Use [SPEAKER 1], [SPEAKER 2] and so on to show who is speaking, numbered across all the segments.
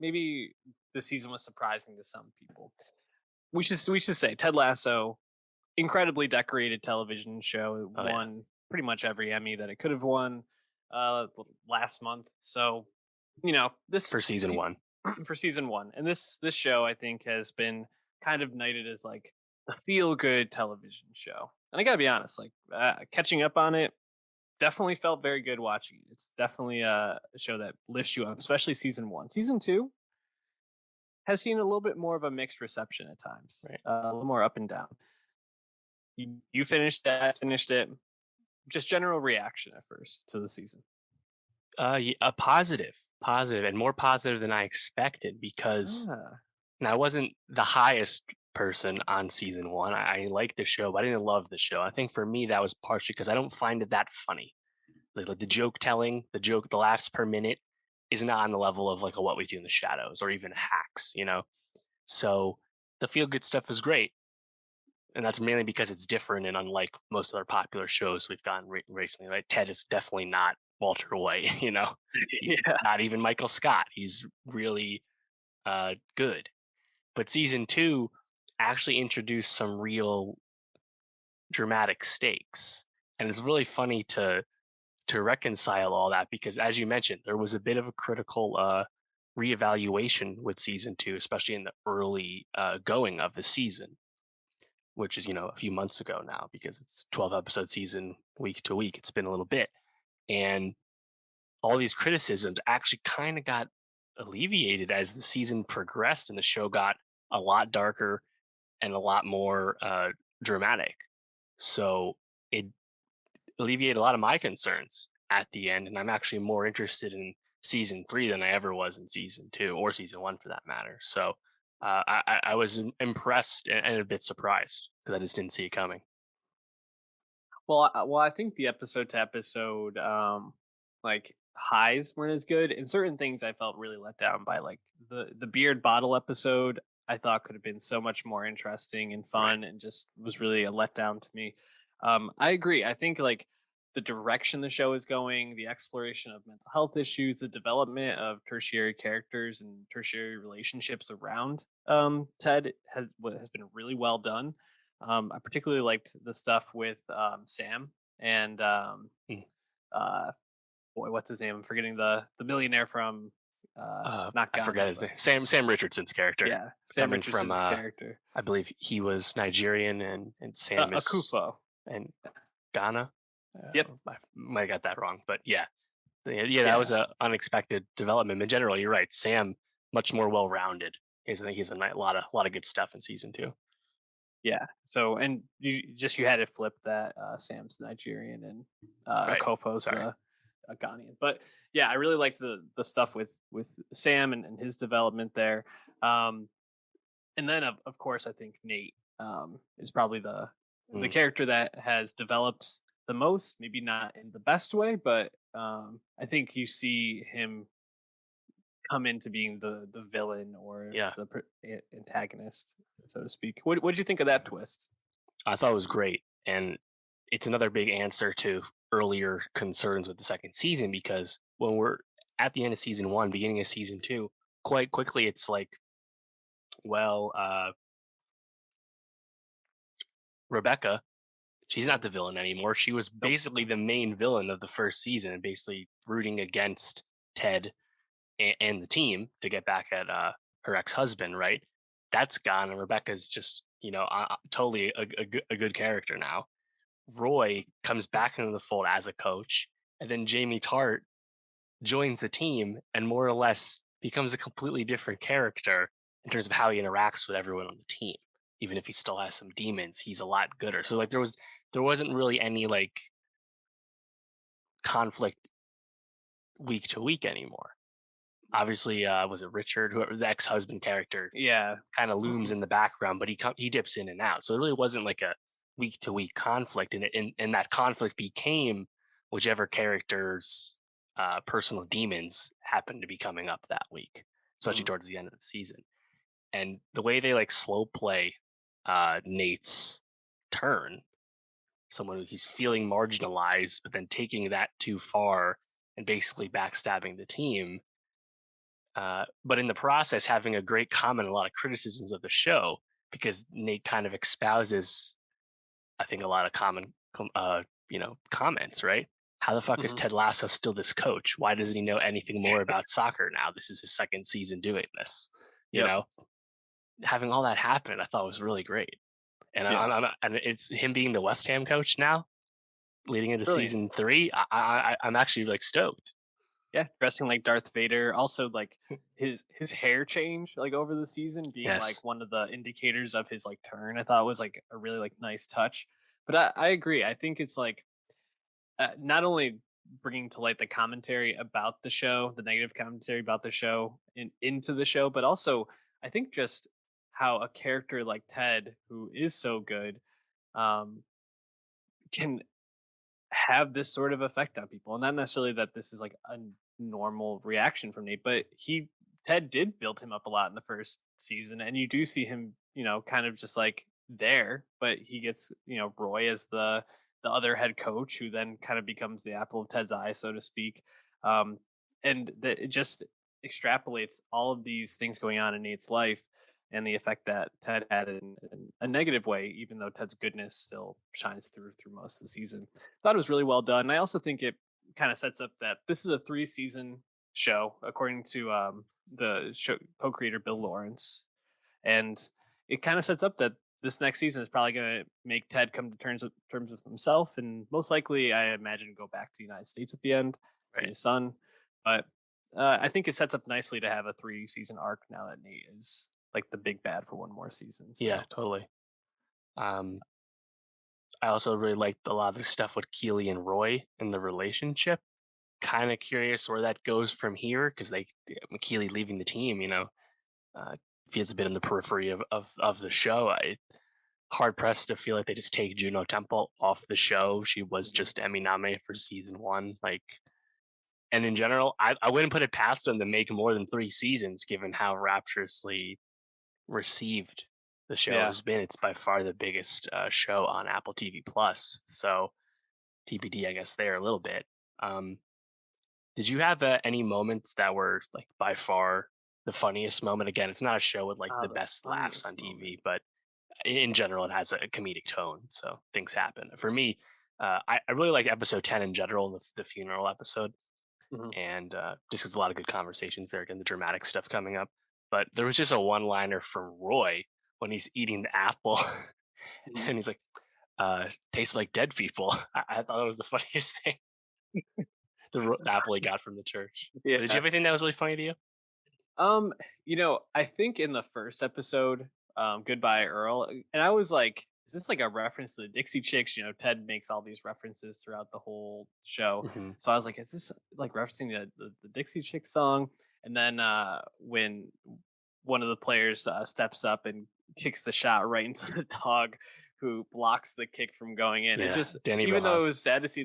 [SPEAKER 1] maybe the season was surprising to some people. We should say Ted Lasso, incredibly decorated television show. It
[SPEAKER 2] Oh yeah,
[SPEAKER 1] won pretty much every Emmy that it could have won last month. So, this
[SPEAKER 2] for season one.
[SPEAKER 1] for season 1. And this show I think has been kind of knighted as like a feel good television show. And I got to be honest, like catching up on it definitely felt very good watching it. It's definitely a show that lifts you up, especially season 1. Season 2 has seen a little bit more of a mixed reception at times,
[SPEAKER 2] Right.
[SPEAKER 1] a little more up and down. You finished it, I finished it. Just general reaction at first to the season.
[SPEAKER 2] A positive, and more positive than I expected because
[SPEAKER 1] Ah,
[SPEAKER 2] and I wasn't the highest person on season one. I liked the show, but I didn't love the show. I think for me that was partially because I don't find it that funny. Like the joke telling, the laughs per minute is not on the level of like a What We Do in the Shadows or even Hacks, you know. So the feel good stuff is great, and that's mainly because it's different and unlike most other popular shows we've gotten recently. Right, Ted is definitely not Walter White, you know.
[SPEAKER 1] yeah.
[SPEAKER 2] Not even Michael Scott. He's really good. But season two actually introduced some real dramatic stakes, and it's really funny to reconcile all that because, as you mentioned, there was a bit of a critical reevaluation with season two, especially in the early going of the season, which is a few months ago now because it's 12 episode season week to week. It's been a little bit, and all these criticisms actually kind of got alleviated as the season progressed and the show got a lot darker and a lot more dramatic. So it alleviated a lot of my concerns at the end, and I'm actually more interested in season three than I ever was in season two or season one for that matter. So I was impressed and a bit surprised because I just didn't see it coming.
[SPEAKER 1] Well, I think the episode to episode like highs weren't as good, and certain things I felt really let down by, like the beard bottle episode. I thought could have been so much more interesting and
[SPEAKER 2] Right.
[SPEAKER 1] fun, and just was really a letdown to me. I agree. I think like the direction the show is going, the exploration of mental health issues, the development of tertiary characters and tertiary relationships around Ted has been really well done. I particularly liked the stuff with Sam and
[SPEAKER 2] Mm.
[SPEAKER 1] uh, boy, what's his name? I'm forgetting the millionaire from not
[SPEAKER 2] I forget
[SPEAKER 1] Ghana,
[SPEAKER 2] his
[SPEAKER 1] but
[SPEAKER 2] name. Sam Richardson's character,
[SPEAKER 1] yeah, Sam
[SPEAKER 2] coming from
[SPEAKER 1] Richardson's character,
[SPEAKER 2] I believe he was Nigerian and Sam is
[SPEAKER 1] Akufo.
[SPEAKER 2] in Ghana.
[SPEAKER 1] Yep.
[SPEAKER 2] I might have got that wrong, but yeah, yeah, that was
[SPEAKER 1] Yeah.
[SPEAKER 2] a unexpected development. In general, you're right. Sam much more well rounded. He's a lot of good stuff in season two.
[SPEAKER 1] Yeah. So, and you had it flip that Sam's Nigerian and
[SPEAKER 2] Right.
[SPEAKER 1] Akofo's
[SPEAKER 2] Sorry.
[SPEAKER 1] the Ghanaian. But yeah, I really liked the stuff with Sam and his development there. Um, and then of course I think Nate is probably the
[SPEAKER 2] Mm.
[SPEAKER 1] character that has developed the most. Maybe not in the best way, but I think you see him come into being the villain or
[SPEAKER 2] Yeah,
[SPEAKER 1] the antagonist, so to speak. What did you think of that twist?
[SPEAKER 2] I thought it was great, and it's another big answer to earlier concerns with the second season because when we're at the end of season one, beginning of season two, quite quickly it's like, well, Rebecca, she's not the villain anymore. She was
[SPEAKER 1] Nope.
[SPEAKER 2] basically the main villain of the first season and basically rooting against Ted and the team to get back at her ex-husband, right? That's gone, and Rebecca's just totally a good character now. Roy comes back into the fold as a coach, and then Jamie Tart joins the team and more or less becomes a completely different character in terms of how he interacts with everyone on the team. Even if he still has some demons, he's a lot gooder. So like there wasn't really any like conflict week to week anymore. Obviously, was it Richard, whoever the ex-husband character,
[SPEAKER 1] Yeah.
[SPEAKER 2] kind of looms in the background, but he dips in and out. So it really wasn't like a week to week conflict, and that conflict became whichever character's personal demons happened to be coming up that week, especially
[SPEAKER 1] Mm.
[SPEAKER 2] towards the end of the season. And the way they like slow play Nate's turn, someone who he's feeling marginalized, but then taking that too far and basically backstabbing the team But in the process, having a great comment, a lot of criticisms of the show because Nate kind of espouses, I think, a lot of comments, right? How the fuck is
[SPEAKER 1] Mhm.
[SPEAKER 2] Ted Lasso still this coach? Why doesn't he know anything more about soccer now? This is his second season doing this. You
[SPEAKER 1] Yep.
[SPEAKER 2] know, having all that happen, I thought was really great. And
[SPEAKER 1] Yeah.
[SPEAKER 2] and it's him being the West Ham coach now, leading into
[SPEAKER 1] Brilliant.
[SPEAKER 2] season three. I'm actually like stoked.
[SPEAKER 1] Yeah, dressing like Darth Vader. Also, like his hair change like over the season being
[SPEAKER 2] Yes,
[SPEAKER 1] like one of the indicators of his like turn. I thought was like a really like nice touch. But I agree. I think it's like not only bringing to light the commentary about the show, the negative commentary about the show into the show, but also I think just how a character like Ted, who is so good, um, can have this sort of effect on people. Not necessarily that this is like a normal reaction from Nate, but Ted did build him up a lot in the first season, and you do see him, kind of just like there, but he gets, Roy as the other head coach who then kind of becomes the apple of Ted's eye, so to speak. Um, and that it just extrapolates all of these things going on in Nate's life and the effect that Ted had in a negative way, even though Ted's goodness still shines through most of the season. Thought it was really well done. And I also think it kind of sets up that this is a 3 season show, according to the show co-creator Bill Lawrence, and it kind of sets up that this next season is probably going to make Ted come to terms with himself, and most likely, I imagine, go back to the United States at the end, see
[SPEAKER 2] right.
[SPEAKER 1] his son. But I think it sets up nicely to have a 3 season arc now that Nate is like the big bad for one more season.
[SPEAKER 2] Yeah,
[SPEAKER 1] So
[SPEAKER 2] totally. Um, I also really liked a lot of the stuff with Keely and Roy in the relationship. Kind of curious where that goes from here because Keely leaving the team, uh, feels a bit in the periphery of the show. I hard pressed to feel like they just take Juno Temple off the show. She was
[SPEAKER 1] mhm.
[SPEAKER 2] just Emmy nominated for season one. And in general, I wouldn't put it past them to make more than 3 seasons, given how rapturously received the show
[SPEAKER 1] Yeah.
[SPEAKER 2] has been. It's by far the biggest show on Apple TV Plus. So TBD, I guess, there a little bit. Um, did you have any moments that were like by far the funniest moment? Again, it's not a show with like the
[SPEAKER 1] The
[SPEAKER 2] best laughs on
[SPEAKER 1] funniest moment.
[SPEAKER 2] TV, but in general, it has a comedic tone. So things happen. For me, I really like episode 10 in general, the funeral episode.
[SPEAKER 1] Mhm.
[SPEAKER 2] And just 'cause a lot of good conversations there, again, the dramatic stuff coming up. But there was just a one liner from Roy when he's eating the apple
[SPEAKER 1] Mhm.
[SPEAKER 2] and he's like, tastes like dead people. I thought that was the funniest thing, the apple he got from the church. But did you
[SPEAKER 1] Yeah.
[SPEAKER 2] have anything that was really funny to you?
[SPEAKER 1] Um, I think in the first episode, Goodbye Earl, and I was like, is this like a reference to the Dixie Chicks? Ted makes all these references throughout the whole show.
[SPEAKER 2] Hmm.
[SPEAKER 1] So I was like, is this like referencing the Dixie Chick song? And then when one of the players steps up and kicks the shot right into the dog who blocks the kick from going in. It
[SPEAKER 2] Yeah,
[SPEAKER 1] just,
[SPEAKER 2] Danny
[SPEAKER 1] even though it
[SPEAKER 2] Rojas.
[SPEAKER 1] was sad to see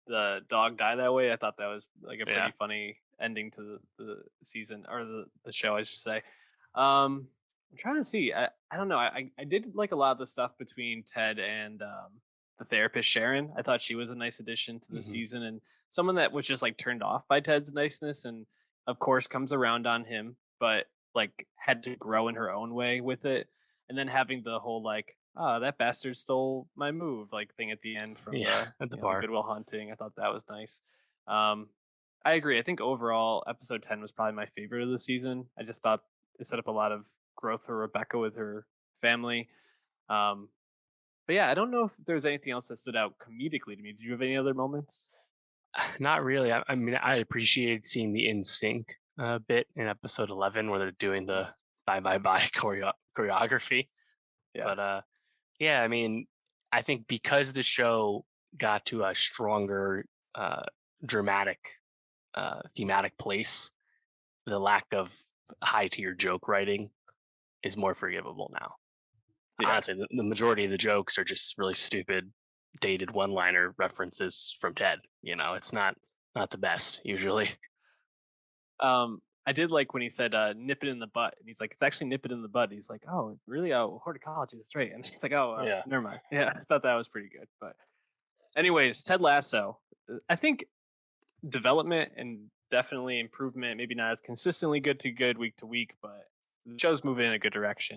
[SPEAKER 1] the dog die that way, I thought that was like a
[SPEAKER 2] Yeah.
[SPEAKER 1] pretty funny ending to the season or the show, I should say. I'm trying to see. I don't know. I did like a lot of the stuff between Ted and the therapist Sharon. I thought she was a nice addition to the
[SPEAKER 2] Hmm.
[SPEAKER 1] season and someone that was just like turned off by Ted's niceness and of course comes around on him, but like had to grow in her own way with it. And then having the whole like, oh, that bastard stole my move like thing at the end from
[SPEAKER 2] Yeah,
[SPEAKER 1] the
[SPEAKER 2] at the
[SPEAKER 1] the
[SPEAKER 2] bar.
[SPEAKER 1] Goodwill Hunting. I thought that was nice. Um, I agree. I think overall, episode 10 was probably my favorite of the season. I just thought it set up a lot of growth for Rebecca with her family. Um, but yeah, I don't know if there's anything else that stood out comedically to me. Did you have any other moments?
[SPEAKER 2] Not really. I mean, I appreciated seeing the in sync bit in episode 11 where they're doing
[SPEAKER 1] Mhm.
[SPEAKER 2] the bye bye bye choreography.
[SPEAKER 1] Yeah.
[SPEAKER 2] But yeah, I mean, I think because the show got to a stronger uh, dramatic thematic place, the lack of high tier joke writing is more forgivable now.
[SPEAKER 1] Yeah.
[SPEAKER 2] Honestly, the majority of the jokes are just really stupid, dated one liner references from Ted. It's not the best usually.
[SPEAKER 1] I did like when he said nip it in the butt. And he's like, it's actually nip it in the butt. He's like, oh, really? Oh, horticulture. That's right. And he's like, oh,
[SPEAKER 2] Yeah.
[SPEAKER 1] never mind. Yeah, I thought that was pretty good. But anyways, Ted Lasso. I think development and definitely improvement. Maybe not as consistently good to good week to week, but the show's moving in a good direction.